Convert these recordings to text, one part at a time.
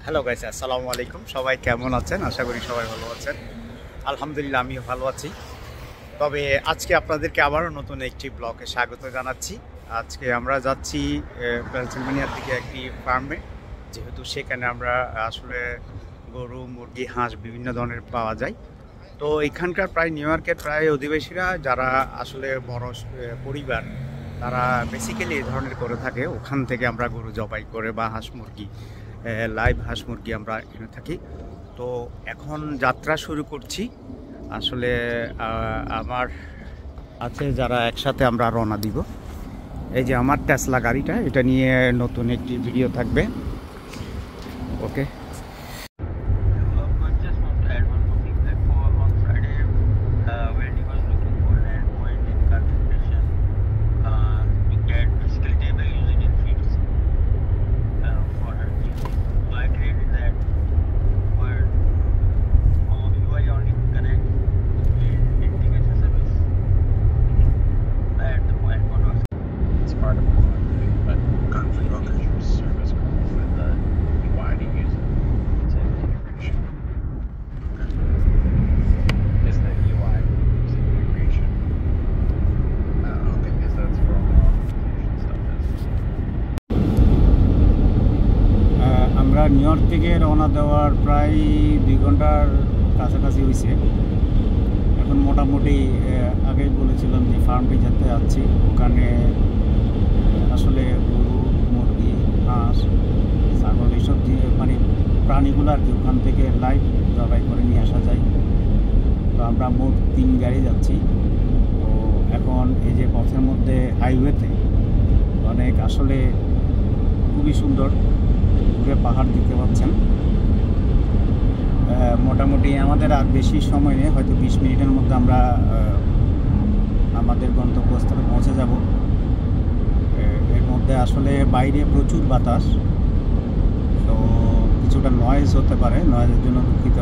Hello guys, আসসালামু আলাইকুম। সবাই কেমন আছেন? আশা করি সবাই ভালো আছেন। আলহামদুলিল্লাহ, আমিও ভালো আছি। তবে আজকে আপনাদেরকে আবারও নতুন একটি ব্লগে স্বাগত জানাচ্ছি। আজকে আমরা যাচ্ছি পেনসিলভানিয়ার দিকে একটি ফার্মে, যেহেতু সেখানে আমরা আসলে গরু, মুরগি, হাঁস বিভিন্ন ধরনের পাওয়া যায়। তো এখানকার প্রায় নিউ ইয়র্কের প্রায় অধিবাসীরা যারা আসলে বড় পরিবার, তারা বেসিক্যালি এই ধরনের করে থাকে। ওখান থেকে আমরা গরু জবাই করে বা হাঁস মুরগি, লাইভ হাঁস মুরগি আমরা এনে থাকি। তো এখন যাত্রা শুরু করছি। আসলে আমার আছে যারা একসাথে আমরা রওনা দিব। এই যে আমার টেসলা গাড়িটা, এটা নিয়ে নতুন একটি ভিডিও থাকবে। ওকে। নিউ ইয়র্ক থেকে রওনা দেওয়ার প্রায় 2 ঘন্টার কাছাকাছি হয়েছে। এখন মোটামুটি আগেই বলেছিলাম যে ফার্মটি যেতে যাচ্ছি। ওখানে আসলে গরু, মুরগি, হাঁস, ছাগল এইসব যে মানে প্রাণীগুলো আর কি ওখান থেকে লাইভ জবাই করে নিয়ে আসা যায়। তো আমরা মোট 3 গাড়ি যাচ্ছি। তো এখন এই যে পথের মধ্যে হাইওয়েতে অনেক আসলে খুবই সুন্দর পাহাড় দেখতে পাচ্ছেন। মোটামুটি আমাদের আর বেশি সময় নেই, হয়তো 20 মিনিটের মধ্যে আমরা আমাদের গন্তব্যস্থলে পৌঁছে যাব। এর মধ্যে আসলে বাইরে প্রচুর বাতাস, তো কিছুটা নয়েজ হতে পারে, নয়েজের জন্য দুঃখিত।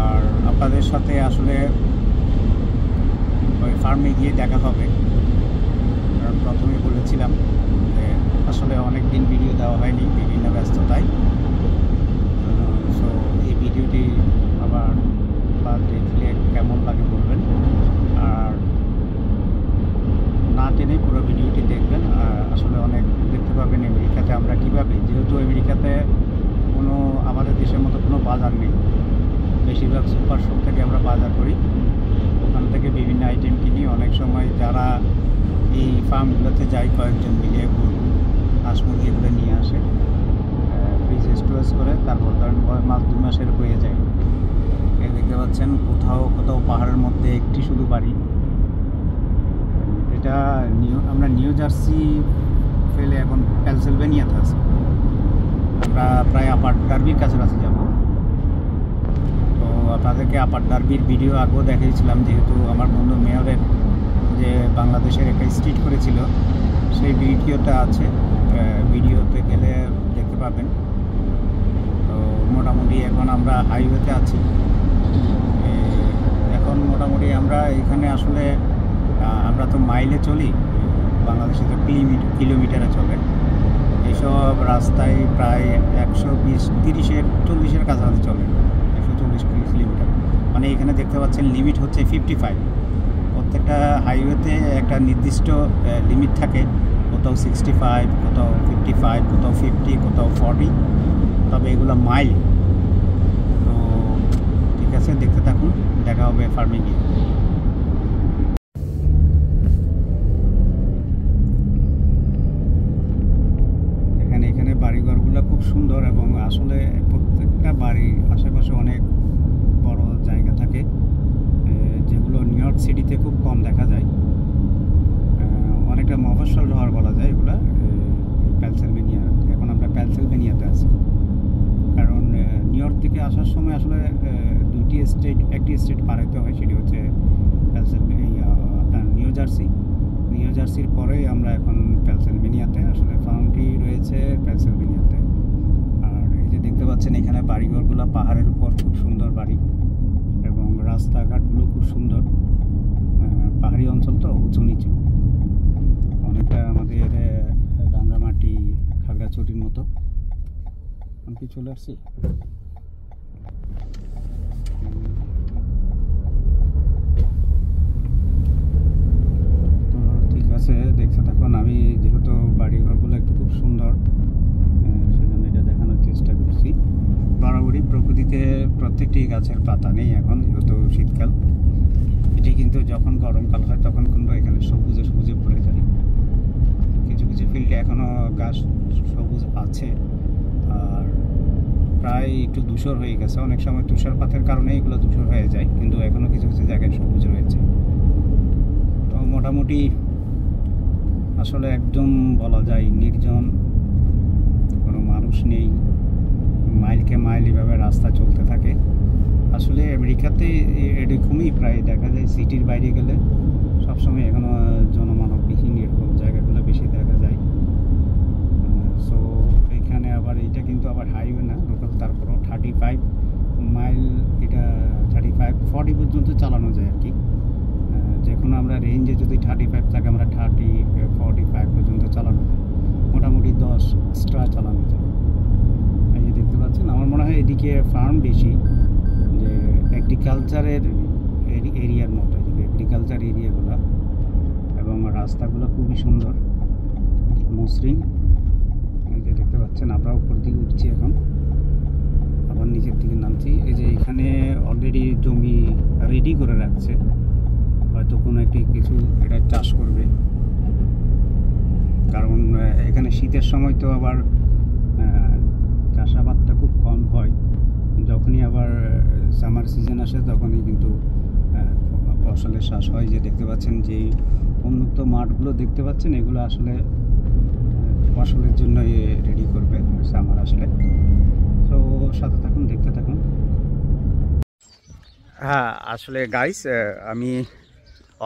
আর আপনাদের সাথে আসলে ওই ফার্মে গিয়ে দেখা হবে, কারণ প্রথমে বলেছিলাম আসলে অনেক দিন ভিডিও দেওয়া হয়নি বিভিন্ন ব্যস্ততায়। সো এই ভিডিওটি আবার দেখলে কেমন লাগে বলবেন, আর না টেনে পুরো ভিডিওটি দেখবেন। আসলে অনেক দেখতে পাবেন আমেরিকাতে আমরা কীভাবে, যেহেতু আমেরিকাতে কোনো আমাদের দেশের মতো কোনো বাজার নেই, বেশিরভাগ সুপার শপ থেকে আমরা বাজার করি, ওখান থেকে বিভিন্ন আইটেম কিনি। অনেক সময় যারা এই ফার্মগুলোতে যায় কয়েকজন মিলে হাঁস মুরগি এগুলো নিয়ে আসে, ফ্রিজে স্টোরেজ করে, তারপর ধরেন মাস 2 মাসের হয়ে যায়। এই দেখতে পাচ্ছেন কোথাও কোথাও পাহাড়ের মধ্যে একটি শুধু বাড়ি। এটা আমরা নিউ জার্সি ফেলে এখন পেনসিলভানিয়াতে আছি। আমরা প্রায় আপার ডার্বির কাছাকাছি যাব। তো আপনাদেরকে আপার ডার্বির ভিডিও আগেও দেখিয়েছিলাম, যেহেতু আমার বন্ধু মেয়রের যে বাংলাদেশের একটা স্ট্রিট করেছিল, সেই ভিডিওটা আছে, ভিডিওতে গেলে দেখতে পাবেন। তো মোটামুটি এখন আমরা হাইওয়েতে আছি। এখন মোটামুটি আমরা এখানে আসলে আমরা তো মাইলে চলি, বাংলাদেশে তো কিলোমিটারে চলে। এইসব রাস্তায় প্রায় 120, 30, 40-এর কাছাকাছি চলে, 140 কিলোমিটার। মানে এখানে দেখতে পাচ্ছেন লিমিট হচ্ছে 55। প্রত্যেকটা হাইওয়েতে একটা নির্দিষ্ট লিমিট থাকে, কোথাও 65, কোথাও 55, কোথাও 50, কোথাও 40, তবে এগুলো মাইল। তো ঠিক আছে, দেখতে থাকুন, দেখা হবে ফার্মে গিয়ে। এখানে বাড়িঘরগুলো খুব সুন্দর, এবং আসলে প্রত্যেকটা বাড়ির আশেপাশে অনেক বড় জায়গা থাকে, যেগুলো নিউ ইয়র্ক সিটিতে খুব কম দেখা যায়। অনেকটা মফস্বল শহর বলা যায় এগুলা পেনসিলভানিয়া। এখন আমরা পেনসিলভানিয়াতে আছি, কারণ নিউ ইয়র্ক থেকে আসার সময় আসলে একটি স্টেট পার হতে হয়, সেটি হচ্ছে পেনসিলভানিয়া, আপনার নিউ জার্সির পরেই আমরা এখন পেনসিলভানিয়াতে। আসলে ফার্মটি রয়েছে পেনসিলভানিয়াতে। আর এই যে দেখতে পাচ্ছেন এখানে বাড়িঘরগুলো পাহাড়ের উপর, খুব সুন্দর বাড়ি, এবং রাস্তাঘাটগুলো খুব সুন্দর। পাহাড়ি অঞ্চল তো, উঁচু নিচু, অনেকটা আমাদের রাঙ্গামাটি, খাগড়াছড়ির মতো। আমি কি চলে আসছি? তো ঠিক আছে, দেখছো তখন আমি যেহেতু বাড়িঘরগুলো একটু খুব সুন্দর, সেজন্য এটা দেখানোর চেষ্টা করছি। বরাবরই প্রকৃতিতে প্রত্যেকটি গাছের পাতা নেই এখন, যেহেতু শীতকাল। এটি কিন্তু যখন গরমকাল হয় তখন কিন্তু এখানে সবুজে সবুজে ভরে যায়। কিছু কিছু ফিল্ডে এখনও গাছ সবুজ আছে, আর প্রায় একটু ধূসর হয়ে গেছে। অনেক সময় তুষারপাতের কারণে এগুলো ধূসর হয়ে যায়, কিন্তু এখনও কিছু কিছু জায়গায় সবুজ রয়েছে। তো মোটামুটি আসলে একদম বলা যায় নির্জন, কোনো মানুষ নেই, মাইলকে মাইল এভাবে রাস্তা চলতে থাকে। আসলে আমেরিকাতে এরকমই প্রায় দেখা যায়। সিটির বাইরে গেলে সবসময় এখনও জনমানববিহীন এরকম জায়গাগুলো বেশি দেখা যায়। সো এখানে আবার এটা কিন্তু আবার হাইওয়ে না, লোকাল, তারপরও 35 মাইল, এটা 35-40 পর্যন্ত চালানো যায় আর কি। যে কোনো আমরা রেঞ্জে যদি 35 থাকে, আমরা 30-45 পর্যন্ত চালানো যায়, মোটামুটি 10টা চালানো যায়। এই যে দেখতে পাচ্ছেন, আমার মনে হয় এদিকে ফার্ম বেশি, যে এগ্রিকালচারের এরিয়ার মতো, এদিকে এগ্রিকালচার এরিয়াগুলো, এবং রাস্তাগুলো খুবই সুন্দর, মসৃণ। এই যে দেখতে পাচ্ছেন, আমরা উপর দিকে উঠছি এখন, আবার নিচের দিকে নামছি। এই যে এখানে অলরেডি জমি রেডি করে রাখছে, হয়তো কোনো একটি কিছু এটা চাষ করবে। কারণ এখানে শীতের সময় তো আবার চাষাবাদটা খুব কম হয়, যখনই আবার সামার সিজন আসে তখনই কিন্তু ফসলের চাষ হয়। যে দেখতে পাচ্ছেন যে উন্মুক্ত মাঠগুলো দেখতে পাচ্ছেন, এগুলো আসলে ফসলের জন্য রেডি করবে সামার আসলে। তো সাথে থাকুন, দেখতে থাকুন। হ্যাঁ, আসলে গাইস, আমি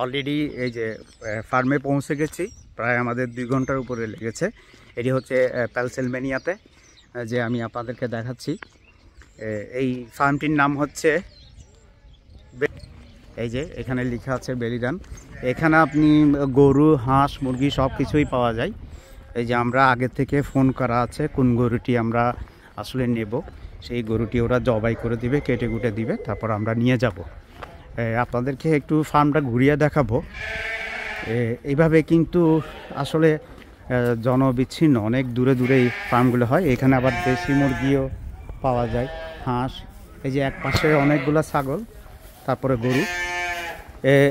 অলরেডি এই যে ফার্মে পৌঁছে গেছি। প্রায় আমাদের 2 ঘন্টার উপরে লেগেছে। এটি হচ্ছে পেনসিলভেনিয়াতে, যে আমি আপনাদেরকে দেখাচ্ছি। এই ফার্মটির নাম হচ্ছে, এই যে এখানে লেখা আছে বেলিডান। এখানে আপনি গরু, হাঁস, মুরগি সব কিছুই পাওয়া যায়। এই যে আমরা আগে থেকে ফোন করা আছে কোন গরুটি আমরা আসলে নেব, সেই গরুটি ওরা জবাই করে দিবে, কেটে কুটে দিবে, তারপর আমরা নিয়ে যাব। আপনাদেরকে একটু ফার্মটা ঘুরিয়ে দেখাবো। এইভাবে কিন্তু আসলে জনবিচ্ছিন্ন, অনেক দূরে দূরে এই ফার্মগুলো হয়। এখানে আবার দেশি মুরগিও পাওয়া যায়, হাঁস। এই যে এক পাশে অনেকগুলো ছাগল, তারপরে গরু।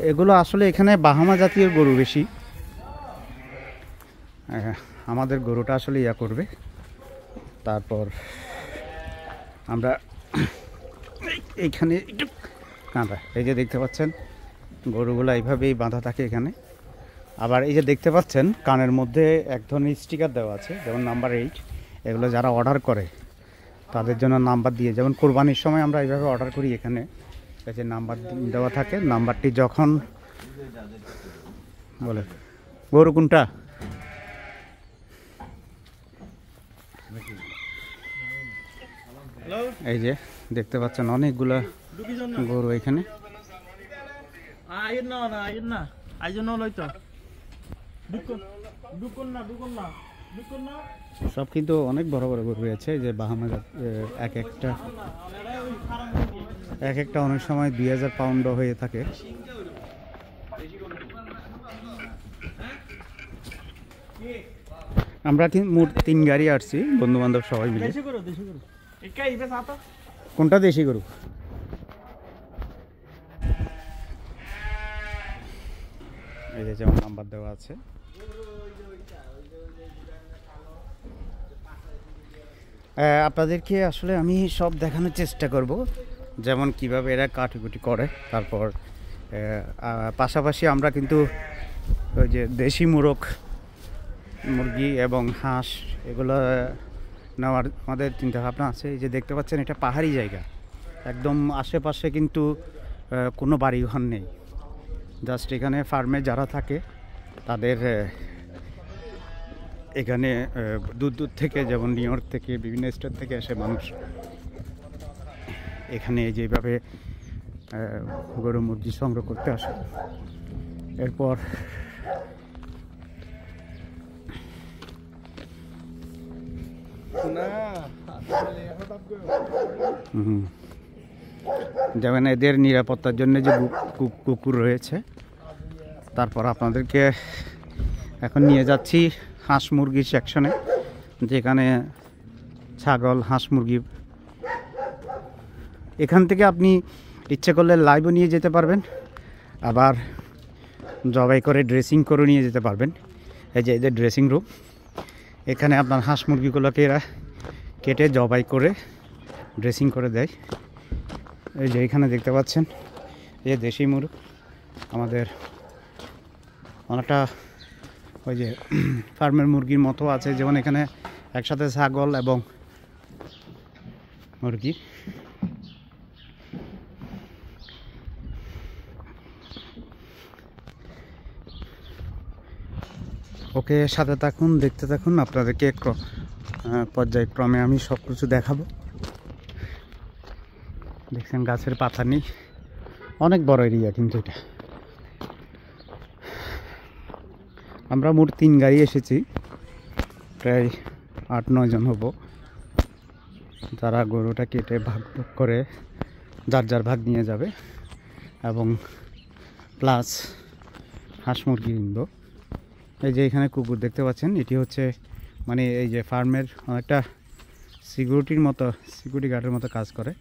এগুলো আসলে এখানে বাহামা জাতীয় গরু বেশি। আমাদের গরুটা আসলে ইয়া করবে। তারপর আমরা এইখানে একটু কাঁদা, এই যে দেখতে পাচ্ছেন গরুগুলো এইভাবেই বাঁধা থাকে এখানে। আবার এই যে দেখতে পাচ্ছেন কানের মধ্যে এক ধরনের স্টিকার দেওয়া আছে, যেমন নাম্বার 8। এগুলো যারা অর্ডার করে তাদের জন্য নাম্বার দিয়ে, যেমন কোরবানির সময় আমরা এইভাবে অর্ডার করি, এখানে এই যে নাম্বার দেওয়া থাকে। নাম্বারটি যখন বলে, গরু কোনটা, এই যে দেখতে পাচ্ছেন অনেকগুলা গরু এখানে। সব কিন্তু অনেক বড় বড় গরু রয়েছে, যে বাহামা এক একটা অনেক সময় 2000 পাউন্ডও হয়ে থাকে। আমরা মোট 3 গাড়ি আসছি, বন্ধু বান্ধব সবাই মিলে। কোনটা দেশি গরু? এই যে যেমন নাম্বার দেওয়া আছে। আপনাদেরকে আসলে আমি সব দেখানোর চেষ্টা করব, যেমন কিভাবে এরা কাটাকুটি করে। তারপর পাশাপাশি আমরা কিন্তু ওই যে দেশি মুরগি এবং হাঁস এগুলো নেওয়ার আমাদের চিন্তাভাবনা আছে। এই যে দেখতে পাচ্ছেন, এটা পাহাড়ি জায়গা, একদম আশেপাশে কিন্তু কোনো বাড়িঘর নেই। জাস্ট এখানে ফার্মে যারা থাকে তাদের এখানে দূর দূর থেকে, যেমন নিউ ইয়র্ক থেকে, বিভিন্ন স্টেট থেকে এসে মানুষ এখানে যেভাবে গরু মুরগি সংগ্রহ করতে আসে। এরপর যেমন এদের নিরাপত্তার জন্য যে কুকুর রয়েছে। তারপর আপনাদেরকে এখন নিয়ে যাচ্ছি হাঁস মুরগির সেকশনে, যেখানে ছাগল, হাঁস, মুরগি। এখান থেকে আপনি ইচ্ছে করলে লাইভও নিয়ে যেতে পারবেন, আবার জবাই করে ড্রেসিং করে নিয়ে যেতে পারবেন। এই যে এদের ড্রেসিং রুম, এখানে আপনার হাঁস মুরগিগুলোকে এরা কেটে জবাই করে ড্রেসিং করে দেয়। এই যে এখানে দেখতে পাচ্ছেন এই দেশি মুরগ, আমাদের অনেকটা ওই যে ফার্মের মুরগির মতো আছে, যেমন এখানে একসাথে ছাগল এবং মুরগি। ওকে, সাথে থাকুন, দেখতে থাকুন, আপনাদেরকে পর্যায়ক্রমে আমি সব কিছু দেখাবো। দেখছেন গাছের পাতা নেই, অনেক বড় এরিয়া কিন্তু এটা। আমরা মোট 3 গাড়ি এসেছি, প্রায় 8-9 জন হব, যারা গরুটা কেটে ভাগ ভাগ করে যার যার ভাগ নিয়ে যাবে এবং প্লাস হাঁস মুরগি কিনবো। এই যে এখানে কুকুর দেখতে পাচ্ছেন, এটি হচ্ছে মানে এই যে ফার্মের অনেকটা সিকিউরিটি গার্ডের মতো কাজ করে।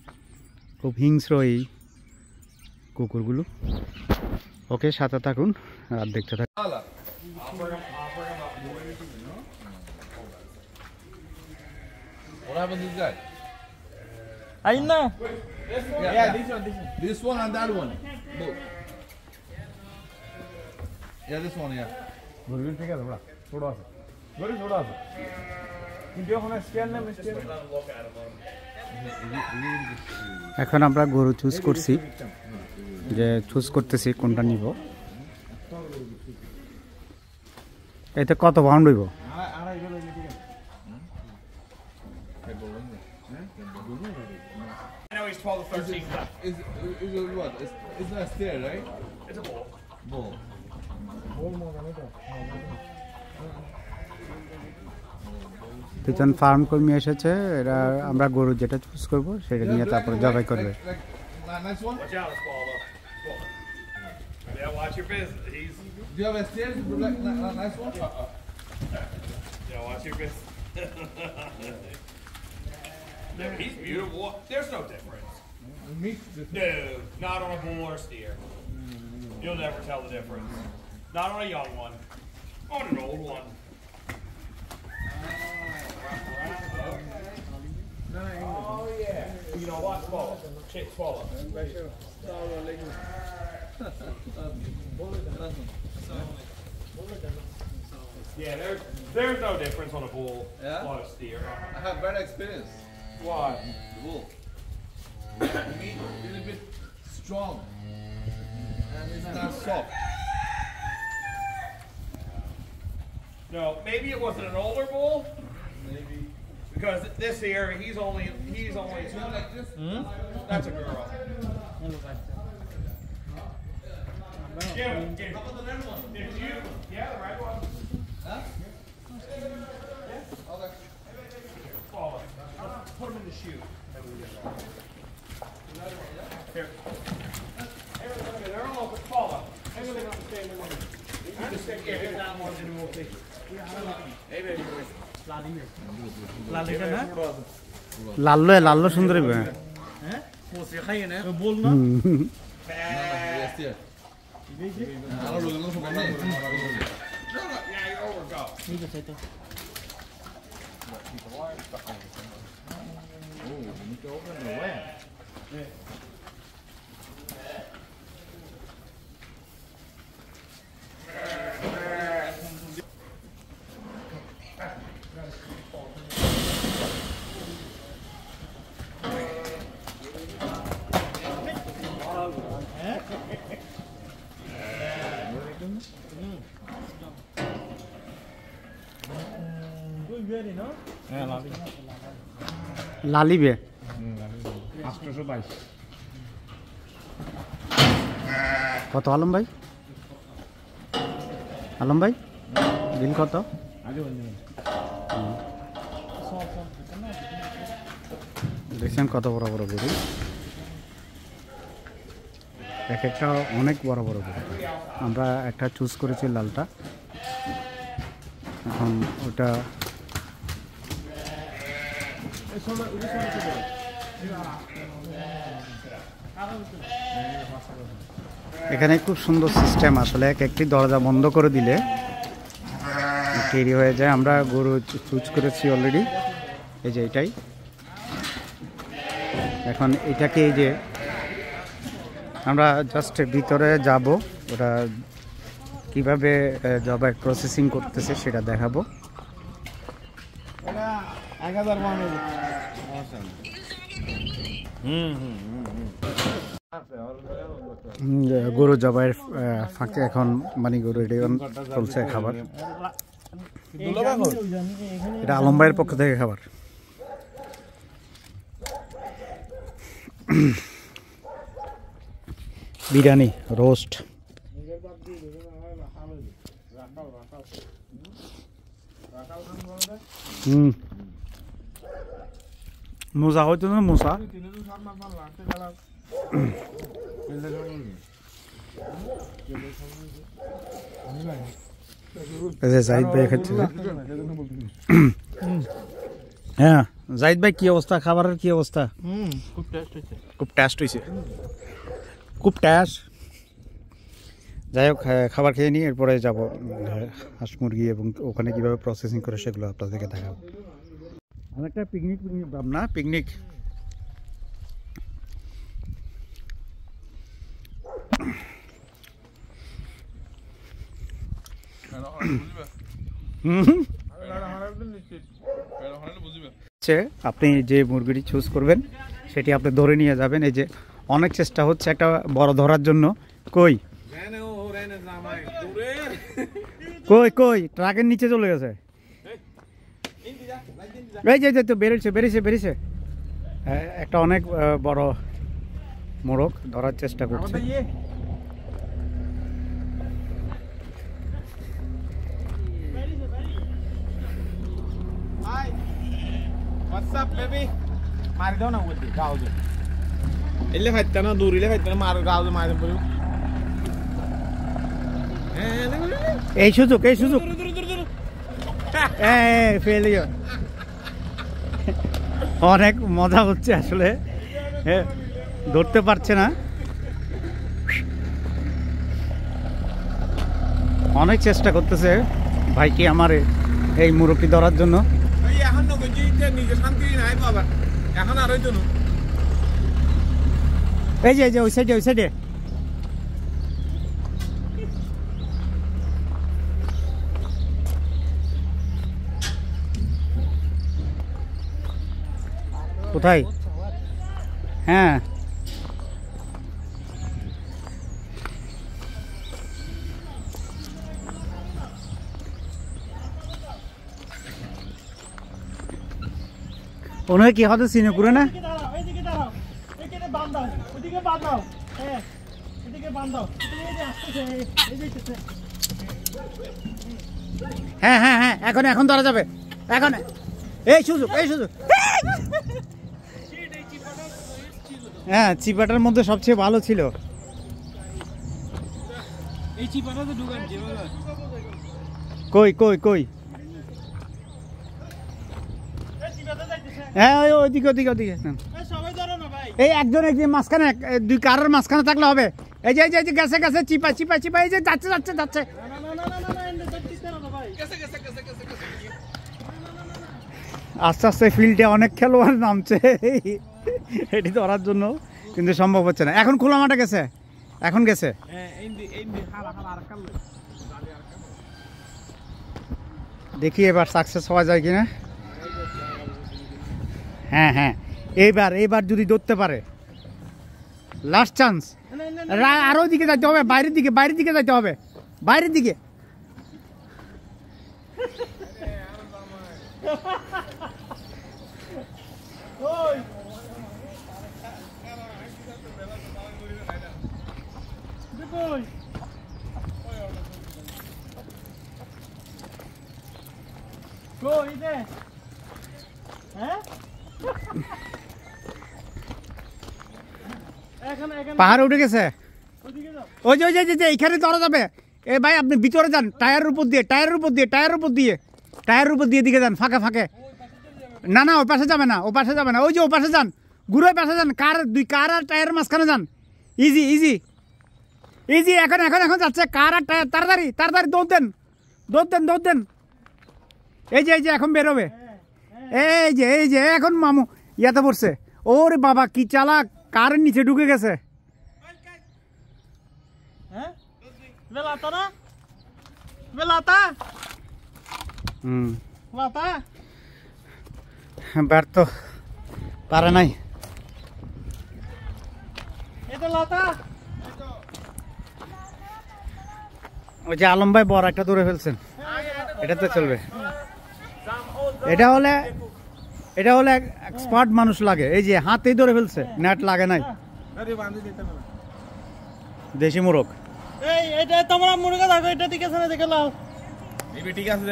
খুব হিংস্র এই কুকুরগুলো। ওকে, সাথে থাকুন আর দেখতে থাকুন। What happened to this guy? Aina. Yeah, this one and that one. Both. Yeah, this one, yeah. Gurgin ठीक है थोड़ा थोड़ा सा गरी थोड़ा सा वीडियो होना स्कैन ना मिस्टेक এখন আমরা গরু চুজ করছি, যে চুজ করতেছি কোনটা নিব। এতে কত পাউন্ড হইব? I know he's 12 or 13 left. Is it what? It's not a steer, right? It's a bull. Bull. দুজন ফার্ম কর্মী এসেছে, এরা আমরা গরু যেটা চুজ করব সেটা নিয়ে তারপরে জবাই করবে। Nice one. Watch out, it's Paula. Yeah, watch your business. He's Do you have a steer? Nice one. yeah, watch your business. No, he's beautiful. There's no difference. Meat. No, not on a bull or a steer. You'll never tell the difference. Not on a young one. On an old one. Oh yeah. You know what? Swallow. Shit, swallow. Yeah, there's no difference on a bull Yeah? or a steer. I have bad experience. Why? The bull. Meat a little bit strong and it's not soft. No, maybe it wasn't an older bull. Maybe. Because this here, he's only. Not like this. That's a girl. Jim, did you? Yeah, the right one. Huh? Okay. Follow. Put him in the shoe. Here. They're all open. Follow. I'm gonna let them stay in the morning. You just take care of that one and we'll take it. Hey, baby. Lallu সুন্দর হইবে। Yes, steer. I don't know for my name. Yeah, you're over. Go. লালিবে 822 কত? আলম ভাই, আলম ভাই বিল কত? দেখছেন কত বড় বড় গরু, এক একটা অনেক বড় বড় গরু। আমরা একটা চুজ করেছি লালটা, এখন ওটা এখানে খুব সুন্দর সিস্টেম আসলে, এক একটি দরজা বন্ধ করে দিলে তৈরি হয়ে যায়। আমরা গরু চুজ করেছি অলরেডি, এই যে এটাই। এখন এটাকে এই যে আমরা জাস্ট ভিতরে যাব, ওটা কিভাবে জবাই প্রসেসিং করতেছে সেটা দেখাবো। গরু জবাইয়ের ফাঁকে এখন মানে গরু এটি চলছে খাবার। এটা আলম ভাইয়ের পক্ষ থেকে খাবার। বিরিয়ানি, রোস্ট, মোজা হয়তো না, মোজা জাহিদ ভাই খাচ্ছে। হ্যাঁ জাহিদ ভাই, কি অবস্থা খাবারের, কি অবস্থা? খুব টেস্ট হয়েছে, খুব টেস্ট। যাই হোক, খাবার খেয়ে নিই, এরপরে যাবো হাঁস মুরগি এবং ওখানে কীভাবে প্রসেসিং করে সেগুলো আপনাদেরকে দেখাবো। অনেকটা পিকনিক ভাব না, পিকনিক। আপনি যে মুরগিটি চুজ করবেন সেটি আপনি ধরে নিয়ে যাবেন। এই যে অনেক চেষ্টা হচ্ছে একটা বড় ধরার জন্য। কই কই কই ট্রাকের নিচে চলে গেছে। এই যে তো বেরিয়েছে বেরিয়েছে বেরিয়েছে, একটা অনেক বড় মোরগ ধরার চেষ্টা করছে। What's up, baby? মারি দাও না ওইদিকে গাউজে। এলে ফাইতে না, দূরিলে ফাইতে না, মার গাউজে মারি দেব। এই সুযোগ, এই সুযোগ। ফেলিও, অনেক মজা হচ্ছে আসলে, ধরতে পারছে না। অনেক চেষ্টা করতেছে ভাইটি আমার এই মুরগি ধরার জন্য। এখন নিজে শান্তি নাই বাবা, এখন আর হইতো না। এই যে ওই সাইডে, ওই সাইডে কোথায়? হ্যাঁ ওনাকে কি হতে চিনে করে না? হ্যাঁ হ্যাঁ হ্যাঁ, এখন এখন ধরা যাবে, এখন এই সুযোগ, এই সুযোগ। হ্যাঁ, চিপাটার মধ্যে সবচেয়ে ভালো ছিল এই চিপাটা। তো কই কই কই? হ্যাঁ ওইদিকে ওইদিকে ওইদিকে। এই একজন একদিন মাঝখানে, দুই কারের মাঝখানে থাকলে হবে। এই যে এই যে গেছে গেছে, চিপা চিপা চিপা, এই যে যাচ্ছে যাচ্ছে যাচ্ছে। আস্তে আস্তে ফিল্ডে অনেক খেলোয়াড় নামছে এটি ধরার জন্য, কিন্তু সম্ভব হচ্ছে না। এখন খোলা মাঠে গেছে, এখন গেছে। দেখি এবার সাকসেস হওয়া যায় কিনা। হ্যাঁ হ্যাঁ, এইবার এইবার যদি ধরতে পারে, লাস্ট চান্স। আরো দিকে যাইতে হবে, বাইরের দিকে, বাইরের দিকে যাইতে হবে, বাইরের দিকে। পাহাড়ে উঠে গেছে ওই যে ওই যে যে এইখানে ধরা যাবে এ ভাই আপনি ভিতরে যান টায়ারের উপর দিয়ে দিকে যান ফাঁকে ফাঁকে না না ওই পাশে যাবে না ওই যে ও পাশে যান ঘুরে পাশে যান কার আর টায়ারের মাঝখানে যান ইজি ইজি ইজি এখন যাচ্ছে কার আর টায়ার তাড়াতাড়ি দৌড় দেন এই যে এখন বেরোবে এই যে এখন মামু ইয়াতে পড়ছে ওরে বাবা কি চালাক কারের নিচে ঢুকে গেছে ব্যর্থ পারে নাই ওই যে আলম ভাই বড় একটা ধরে ফেলছেন এটা তো চলবে এটা হলে এক্সপার্ট মানুষ লাগে এই যে হাতেই ধরে ফেলছে নেট লাগে নাই দেশি মোরগ এটা তোমরা মুরগা দেখো এটা ঠিক আছে না দেখে লাও ঠিক আছে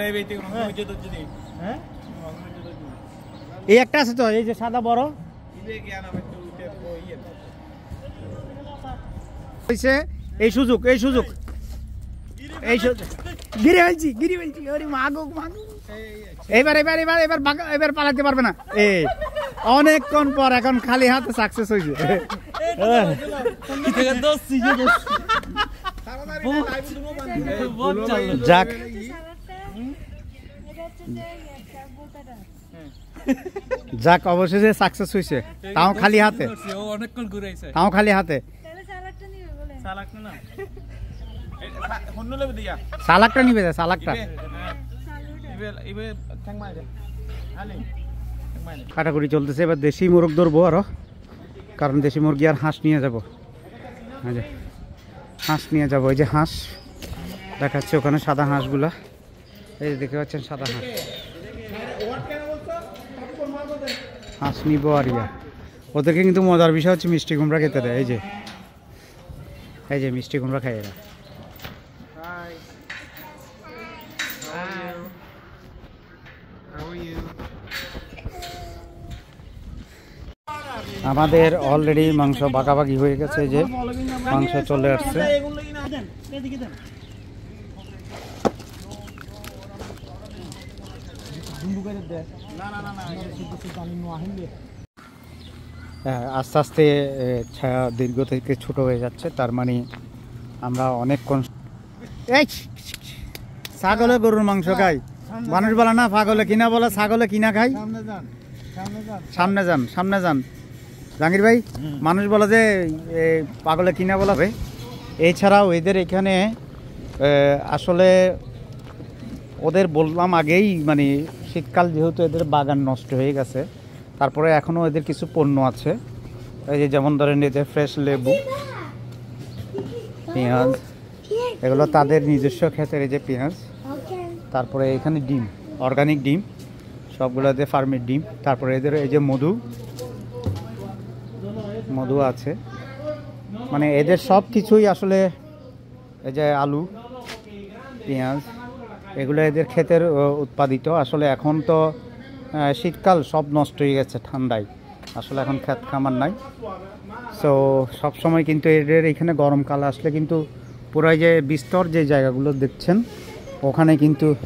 এই একটা আছে তো এই যে সাদা বড় এই সুযোগ গিরি ফেলছি এবার পালাতে পারবে না এই অনেকক্ষণ পর এখন খালি হাতে সাকসেস হয়েছে যাক যাক অবশেষে সাকসেস হয়েছে তাও খালি হাতে সালাকটা নিবে সালাকটা কাটাকুটি চলতেছে এবার দেশি মোরগ ধরবো আরো কারণ দেশি মুরগি আর হাঁস নিয়ে যাবো এই যে হাঁস দেখাচ্ছে ওখানে সাদা হাঁসগুলা এই যে দেখতে পাচ্ছেন সাদা হাঁস নিবো আর ওদেরকে কিন্তু মজার বিষয় হচ্ছে মিষ্টি কুমড়া খেতে দেয় এই যে মিষ্টি কুমড়া খায় এরা আমাদের অলরেডি মাংস ভাগাভাগি হয়ে গেছে যে মাংস চলে আসছে আস্তে আস্তে ছায়া দীর্ঘ থেকে ছোট হয়ে যাচ্ছে তার মানে আমরা অনেকক্ষণ ছাগলে গরুর মাংস খাই মানুষ বলে না পাগলে কিনা বলে ছাগলে কিনা খাই সামনে যান জাহাঙ্গীর ভাই মানুষ বলে যে পাগলে কিনা বলা হবে এছাড়াও এদের এখানে আসলে ওদের বললাম আগেই মানে শীতকাল যেহেতু এদের বাগান নষ্ট হয়ে গেছে তারপরে এখনও এদের কিছু পণ্য আছে এই যে যেমন ধরেন এদের ফ্রেশ লেবু পেঁয়াজ এগুলো তাদের নিজস্ব ক্ষেতের এই যে পেঁয়াজ তারপরে এখানে ডিম অর্গানিক ডিম সবগুলো এদের ফার্মের ডিম তারপরে এদের এই যে মধু আছে মানে এদের সব কিছুই আসলে এই যে আলু পেঁয়াজ এগুলো এদের ক্ষেতের উৎপাদিত আসলে এখন তো শীতকাল সব নষ্ট হয়ে গেছে ঠান্ডায় আসলে এখন ক্ষেত খামার নাই সো সবসময় কিন্তু এদের এখানে গরমকাল আসলে কিন্তু পুরাই যে বিস্তর যে জায়গাগুলো দেখছেন ওখানে কিন্তু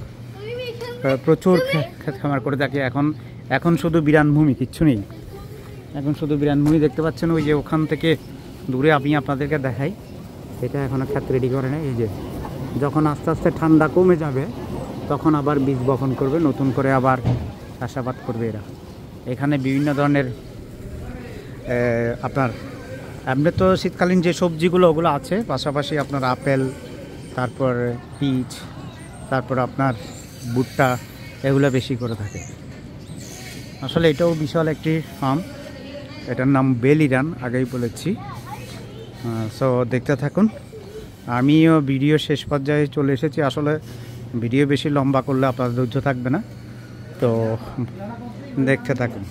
প্রচুর ক্ষেত খামার করে থাকে এখন শুধু বিরানভূমি কিচ্ছু নেই এখন শুধু বিরানভূমি দেখতে পাচ্ছেন ওই যে ওখান থেকে দূরে আমি আপনাদেরকে দেখাই এটা এখনও ক্ষেত রেডি করে নেই এই যে যখন আস্তে আস্তে ঠান্ডা কমে যাবে তখন আবার বীজ বপন করবে নতুন করে আবার চাষাবাদ করবে এরা এখানে বিভিন্ন ধরনের আপনার এমনি তো শীতকালীন যে সবজিগুলো ওগুলো আছে পাশাপাশি আপনার আপেল তারপর পিচ তারপর আপনার ভুট্টা এগুলো বেশি করে থাকে আসলে এটাও বিশাল একটি ফার্ম এটার নাম বেল ইরান আগেই বলেছি সো দেখতে থাকুন আমিও ভিডিও শেষ পর্যায়ে চলে এসেছি আসলে ভিডিও বেশি লম্বা করলে আপনার ধৈর্য থাকবে না তো দেখতে থাকুন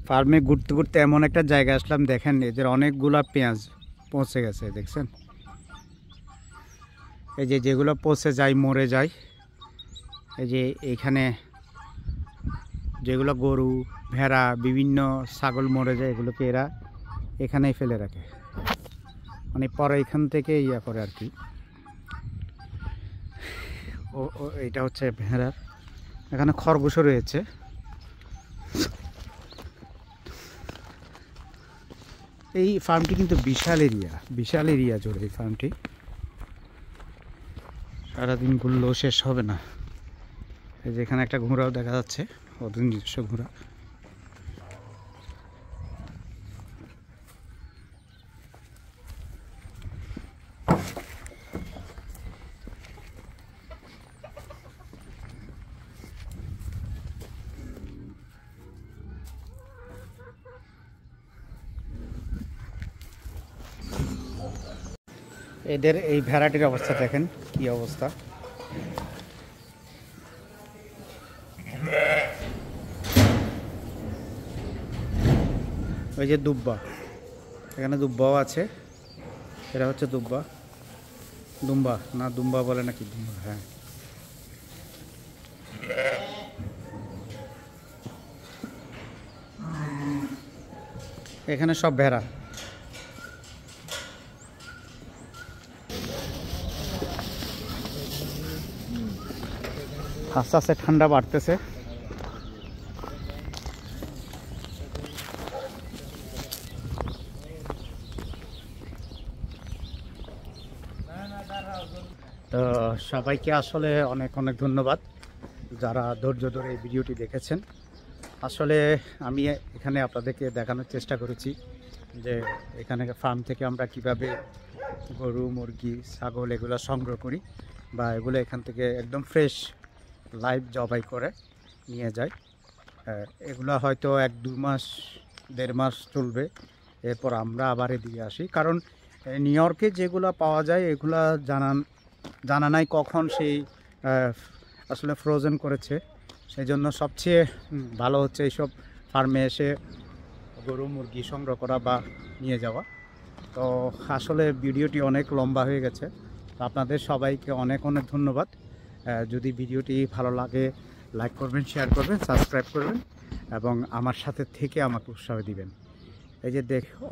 ফার্মে ঘুরতে ঘুরতে এমন একটা জায়গা আসলাম দেখেন এদের অনেকগুলা পেঁয়াজ পচে গেছে দেখছেন এই যে যেগুলো পচে যায় মরে যায় এই যে এইখানে যেগুলো গরু ভেড়া বিভিন্ন ছাগল মরে যায় এগুলোকে এরা এখানেই ফেলে রাখে মানে পরে এখান থেকে ইয়া করে আর কি। এটা হচ্ছে ভেড়ার, এখানে খরগোশও রয়েছে। এই ফার্মটি কিন্তু বিশাল এরিয়া জুড়ে এই ফার্মটি, সারাদিন ঘুরলেও শেষ হবে না। এই যে এখানে একটা ঘোড়াও দেখা যাচ্ছে, ওদের নিজস্ব ঘোড়া। এদের এই ভেড়াটির অবস্থা দেখেন কি অবস্থা। ওই যে দুব্বা, এখানে দুব্বাও আছে। এটা হচ্ছে দুব্বা, দুম্বা বলে নাকি দুম্বা, হ্যাঁ। এখানে সব ভেড়া। আস্তে আস্তে ঠান্ডা বাড়তেছে। তো সবাইকে আসলে অনেক ধন্যবাদ যারা ধৈর্য ধরে এই ভিডিওটি দেখেছেন। আসলে আমি এখানে আপনাদেরকে দেখানোর চেষ্টা করেছি যে এখানে ফার্ম থেকে আমরা কিভাবে গরু, মুরগি, ছাগল এগুলো সংগ্রহ করি, বা এগুলো এখান থেকে একদম ফ্রেশ লাইভ জবাই করে নিয়ে যায়। এগুলো হয়তো 1-2 মাস 1.5 মাস চলবে, এরপর আমরা আবার এদিকে আসি। কারণ নিউ ইয়র্কে যেগুলো পাওয়া যায় এগুলো জানা নাই কখন সেই আসলে ফ্রোজেন করেছে। সেই জন্য সবচেয়ে ভালো হচ্ছে এইসব ফার্মে এসে গরু মুরগি সংগ্রহ করা বা নিয়ে যাওয়া। তো আসলে ভিডিওটি অনেক লম্বা হয়ে গেছে, তো আপনাদের সবাইকে অনেক ধন্যবাদ। যদি ভিডিওটি ভালো লাগে লাইক করবেন, শেয়ার করবেন, সাবস্ক্রাইব করবেন এবং আমার সাথে থেকে আমাকে উৎসাহ দিবেন। এই যে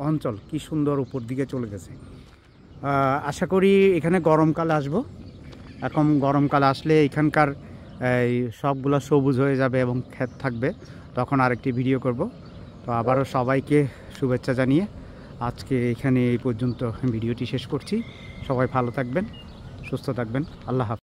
অঞ্চল কি সুন্দর উপর দিকে চলে গেছে। আশা করি এখানে গরমকালে আসবো। এখন গরমকালে আসলে এখানকার এই সবগুলো সবুজ হয়ে যাবে এবং ক্ষেত থাকবে, তখন আরেকটি ভিডিও করব। তো আবারও সবাইকে শুভেচ্ছা জানিয়ে আজকে এখানে এই পর্যন্ত ভিডিওটি শেষ করছি। সবাই ভালো থাকবেন, সুস্থ থাকবেন। আল্লাহ হাফেজ।